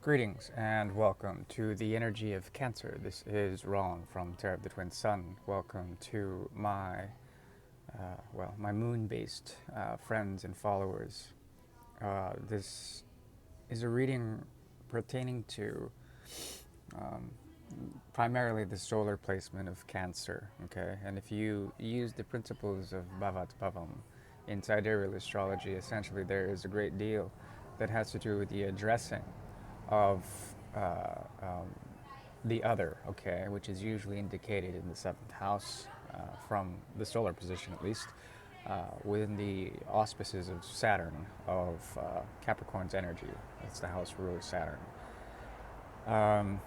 Greetings and welcome to the energy of Cancer. This is Ron from Terra of the Twin Sun. Welcome to my moon-based friends and followers. This is a reading pertaining to um, primarily the solar placement of Cancer. Okay, and if you use the principles of Bhavat Bhavam in sidereal astrology, essentially there is a great deal that has to do with the addressing of uh, um, the other, okay, which is usually indicated in the seventh house from the solar position at least, within the auspices of Saturn, of Capricorn's energy. That's the house ruler, Saturn. Um,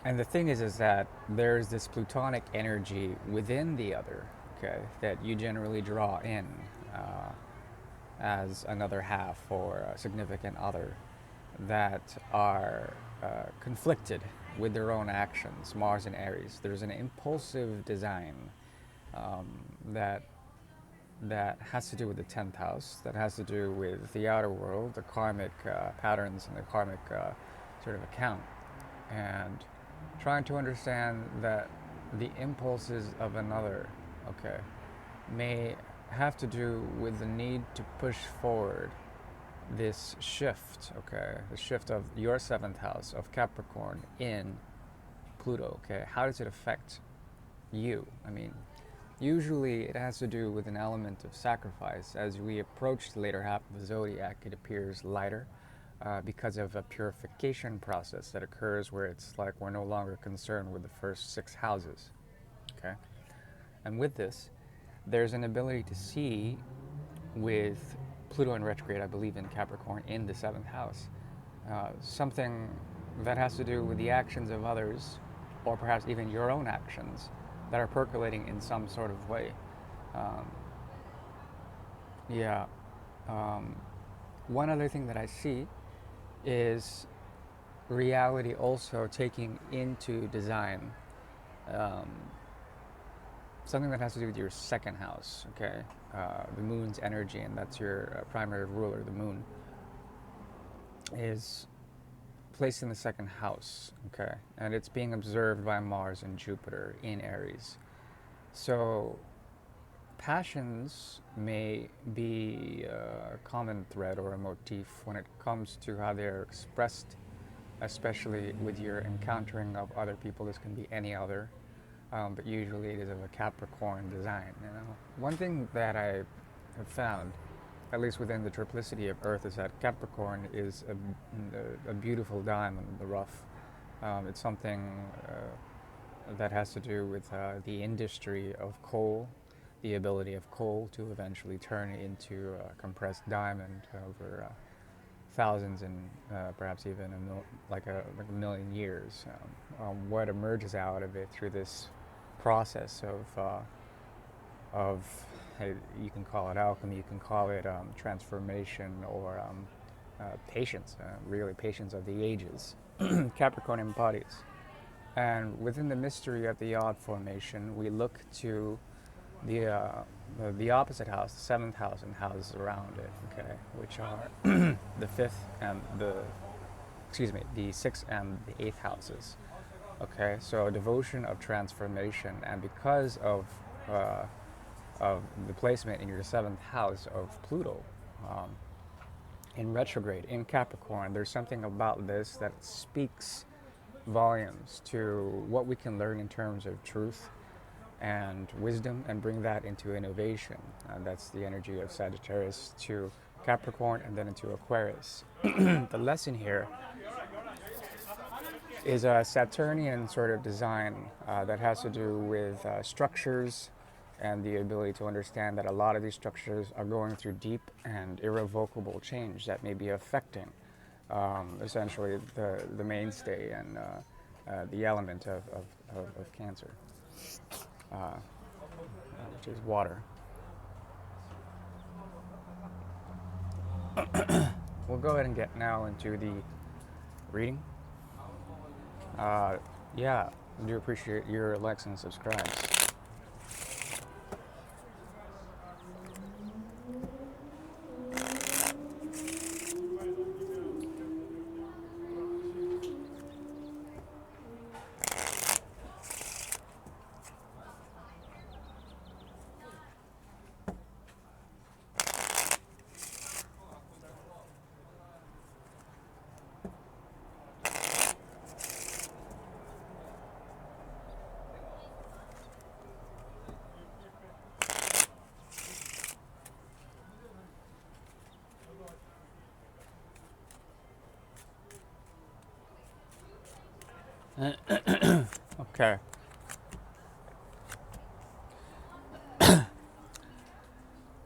and the thing is that there's this plutonic energy within the other, okay, that you generally draw in uh, as another half or a significant other that are conflicted with their own actions, Mars and Aries. There's an impulsive design um, that that has to do with the 10th house, that has to do with the outer world, the karmic patterns and the karmic sort of account, and trying to understand that the impulses of another, okay, may have to do with the need to push forward this shift, okay, the shift of your seventh house of Capricorn in Pluto, okay, how does it affect you? I mean, usually it has to do with an element of sacrifice. As we approach the later half of the zodiac, it appears lighter because of a purification process that occurs where it's like we're no longer concerned with the first six houses, okay? And with this, there's an ability to see with Pluto in retrograde, I believe, in Capricorn in the seventh house. Something that has to do with the actions of others, or perhaps even your own actions, that are percolating in some sort of way. Um, yeah. Um, One other thing that I see is reality also taking into design um, something that has to do with your second house, okay? The moon's energy, and that's your primary ruler, the moon, is placed in the second house, okay? And it's being observed by Mars and Jupiter in Aries. So passions may be a common thread or a motif when it comes to how they're expressed, especially with your encountering of other people. This can be any other, but usually it is of a Capricorn design. You know, one thing that I have found, at least within the triplicity of Earth, is that Capricorn is a beautiful diamond in the rough. It's something that has to do with the industry of coal, the ability of coal to eventually turn into a compressed diamond over thousands and perhaps even like a million years. What emerges out of it through this process of you can call it alchemy, you can call it transformation or patience, really patience of the ages. Capricorn embodies. And within the mystery of the odd formation, we look to the, uh, the opposite house, the seventh house, and houses around it, okay, which are the fifth and the sixth and the eighth houses. Okay, so devotion of transformation, and because of the placement in your seventh house of Pluto um, in retrograde in Capricorn, there's something about this that speaks volumes to what we can learn in terms of truth and wisdom and bring that into innovation. That's the energy of Sagittarius to Capricorn and then into Aquarius. The lesson here is a Saturnian sort of design that has to do with structures and the ability to understand that a lot of these structures are going through deep and irrevocable change that may be affecting essentially the mainstay and the element of Cancer, which is water. We'll go ahead and get now into the reading. Uh, yeah, I do appreciate your likes and subscribes. Okay.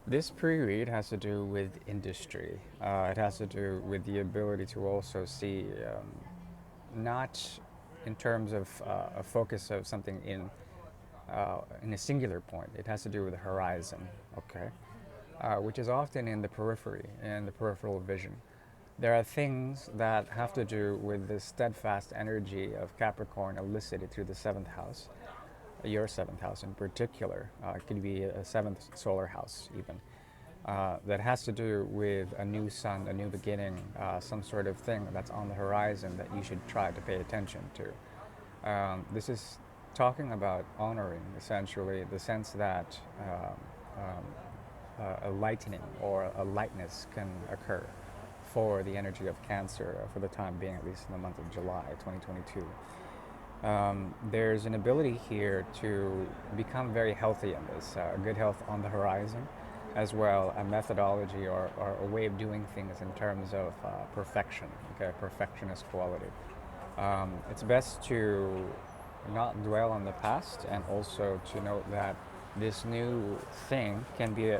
This pre-read has to do with industry. It has to do with the ability to also see, not in terms of a focus of something in a singular point. It has to do with the horizon, okay, which is often in the periphery, in the peripheral vision. There are things that have to do with the steadfast energy of Capricorn elicited through the seventh house, your seventh house in particular. It could be a seventh solar house, even. That has to do with a new sun, a new beginning, some sort of thing that's on the horizon that you should try to pay attention to. This is talking about honoring, essentially, the sense that a lightening or a lightness can occur for the energy of Cancer for the time being, at least in the month of July 2022. There's an ability here to become very healthy in this, good health on the horizon, as well a methodology or a way of doing things in terms of perfection, okay, perfectionist quality. It's best to not dwell on the past, and also to note that this new thing can be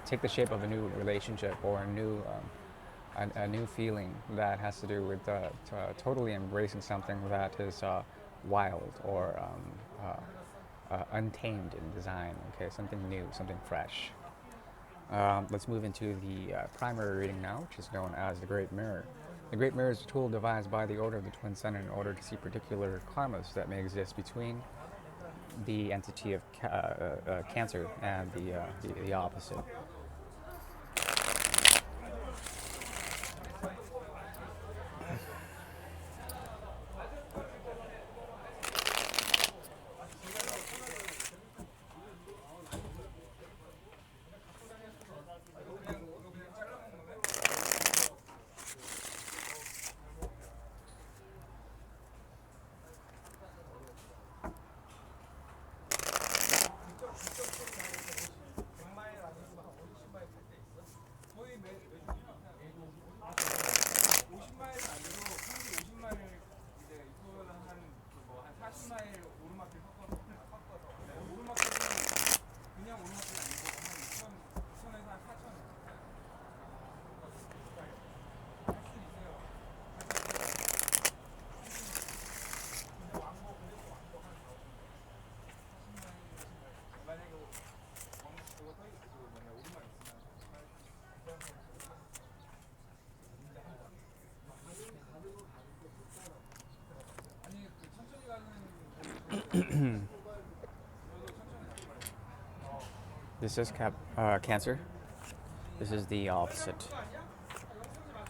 take the shape of a new relationship or a new feeling that has to do with totally embracing something that is wild or untamed in design. Okay, something new, something fresh. Let's move into the primary reading now, which is known as the Great Mirror. The Great Mirror is a tool devised by the Order of the Twin Sun in order to see particular karmas that may exist between the entity of Cancer and the opposite. This is Cancer. This is the opposite,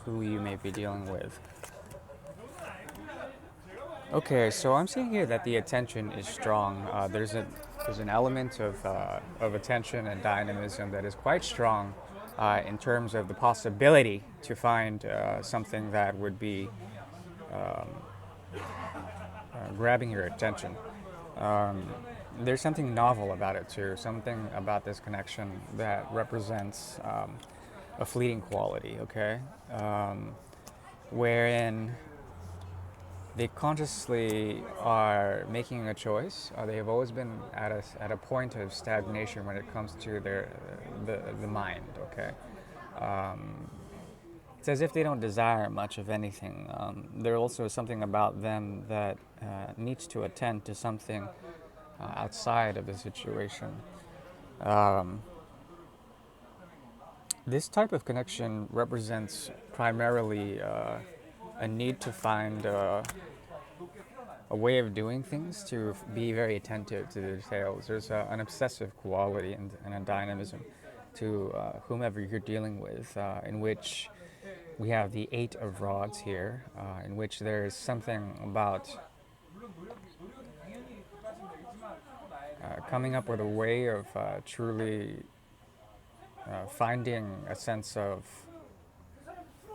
who you may be dealing with. Okay, so I'm seeing here that the attention is strong. There's an element of attention and dynamism that is quite strong in terms of the possibility to find something that would be grabbing your attention. Um, there's something novel about it too, something about this connection that represents a fleeting quality, okay? Wherein they consciously are making a choice. They have always been at a point of stagnation when it comes to the mind, okay? Um, it's as if they don't desire much of anything. There also is something about them that needs to attend to something outside of the situation. Um, this type of connection represents primarily a need to find a way of doing things, to be very attentive to the details. There's an obsessive quality and a dynamism to whomever you're dealing with, in which we have the Eight of Rods here, in which there's something about coming up with a way of truly finding a sense of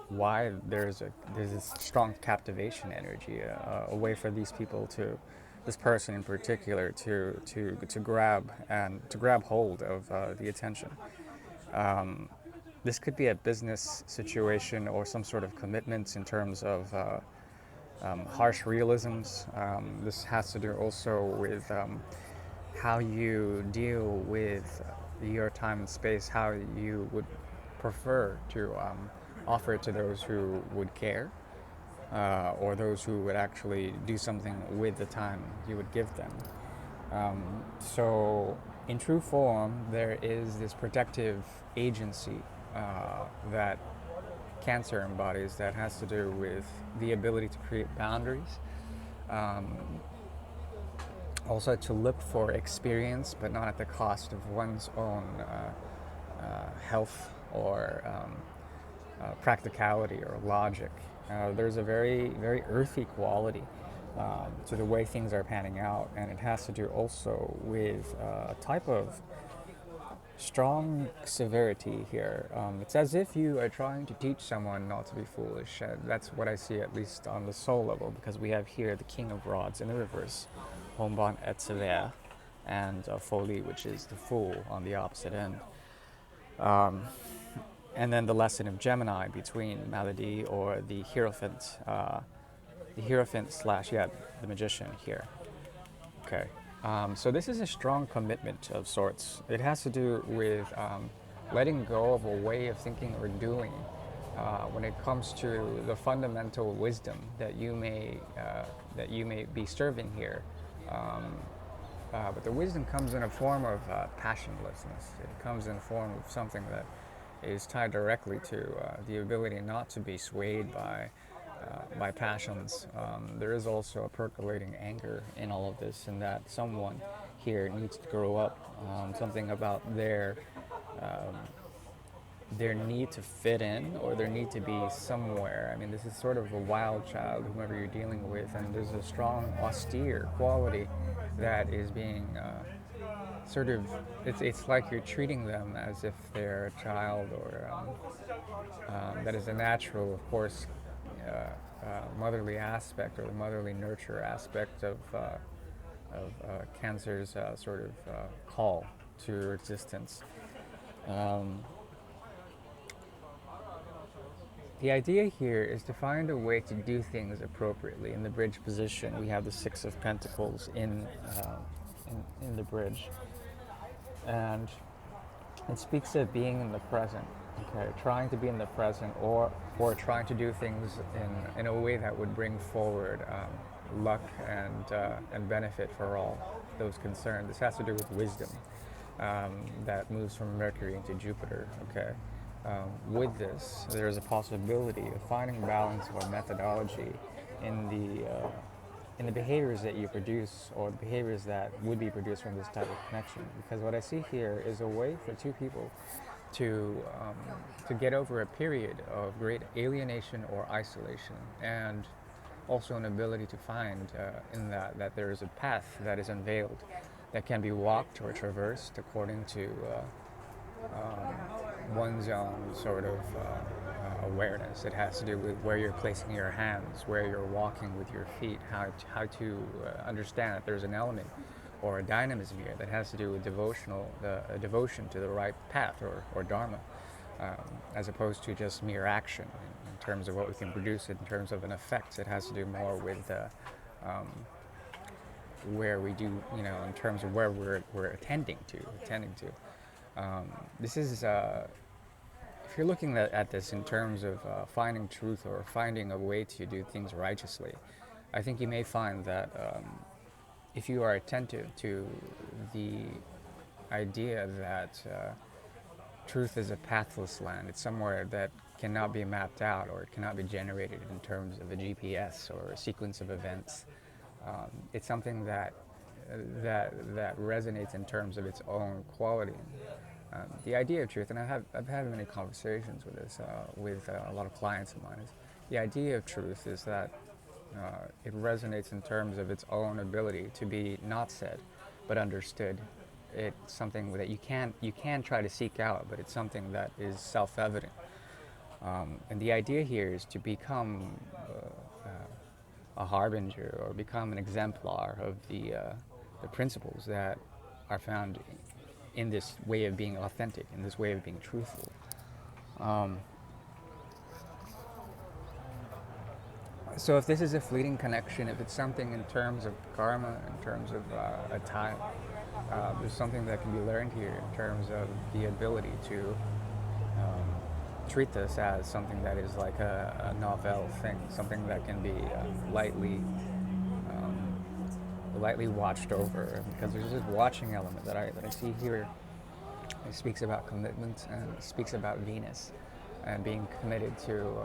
why there's this strong captivation energy, a way for these people to, this person in particular, to grab hold of the attention. This could be a business situation or some sort of commitments in terms of harsh realisms. This has to do also with how you deal with your time and space, how you would prefer to offer it to those who would care, or those who would actually do something with the time you would give them. So, in true form, there is this protective agency that Cancer embodies that has to do with the ability to create boundaries, um, also to look for experience, but not at the cost of one's own health or practicality or logic. There's a very, very earthy quality to the way things are panning out, and it has to do also with a type of strong severity here. It's as if you are trying to teach someone not to be foolish. That's what I see, at least on the soul level, because we have here the King of Rods in the reverse, Homban et Sever, and Folly, which is the Fool on the opposite end. And then the lesson of Gemini between Malady or the Hierophant slash, yeah, the Magician here. Okay. So this is a strong commitment of sorts. It has to do with letting go of a way of thinking or doing when it comes to the fundamental wisdom that you may be serving here. But the wisdom comes in a form of passionlessness. It comes in a form of something that is tied directly to the ability not to be swayed by passions. There is also a percolating anger in all of this, and that someone here needs to grow up. Something about their need to fit in or their need to be somewhere. I mean, this is sort of a wild child, whomever you're dealing with, and there's a strong, austere quality that is being sort of. It's like you're treating them as if they're a child, or that is a natural, of course, motherly aspect or the motherly nurture aspect of Cancer's sort of call to existence. Um, the idea here is to find a way to do things appropriately. In the bridge position, we have the Six of Pentacles in the bridge, and it speaks of being in the present. Okay, trying to be in the present, or trying to do things in a way that would bring forward luck and benefit for all those concerned. This has to do with wisdom that moves from Mercury into Jupiter. Okay, with this, there is a possibility of finding balance or methodology in the behaviors that you produce, or the behaviors that would be produced from this type of connection. Because what I see here is a way for two people to get over a period of great alienation or isolation, and also an ability to find in that there is a path that is unveiled that can be walked or traversed according to one's own sort of awareness. It has to do with where you're placing your hands, where you're walking with your feet, how to understand that there's an element or a dynamism here that has to do with devotion to the right path or dharma, as opposed to just mere action in terms of what we can produce. In terms of an effect, it has to do more with where we do, in terms of where we're attending to. This is, if you're looking at this in terms of finding truth or finding a way to do things righteously, I think you may find that if you are attentive to the idea that truth is a pathless land, it's somewhere that cannot be mapped out or it cannot be generated in terms of a GPS or a sequence of events. It's something that resonates in terms of its own quality. The idea of truth, and I've had many conversations with this with a lot of clients of mine, is the idea of truth is that it resonates in terms of its own ability to be not said, but understood. It's something that you can try to seek out, but it's something that is self-evident. And the idea here is to become a harbinger or become an exemplar of the principles that are found in this way of being authentic, in this way of being truthful. So if this is a fleeting connection, if it's something in terms of karma, in terms of a time, there's something that can be learned here in terms of the ability to treat this as something that is like a novel thing, something that can be lightly watched over. Because there's this watching element that I see here. It speaks about commitment and it speaks about Venus and being committed to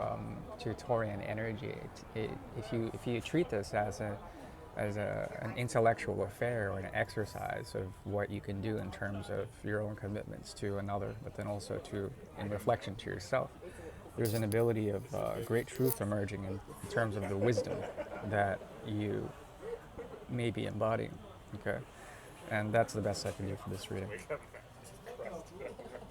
Taurian energy. If you treat this as an intellectual affair or an exercise of what you can do in terms of your own commitments to another, but then also to in reflection to yourself, there's an ability of great truth emerging in terms of the wisdom that you may be embodying. Okay, and that's the best I can do for this reading.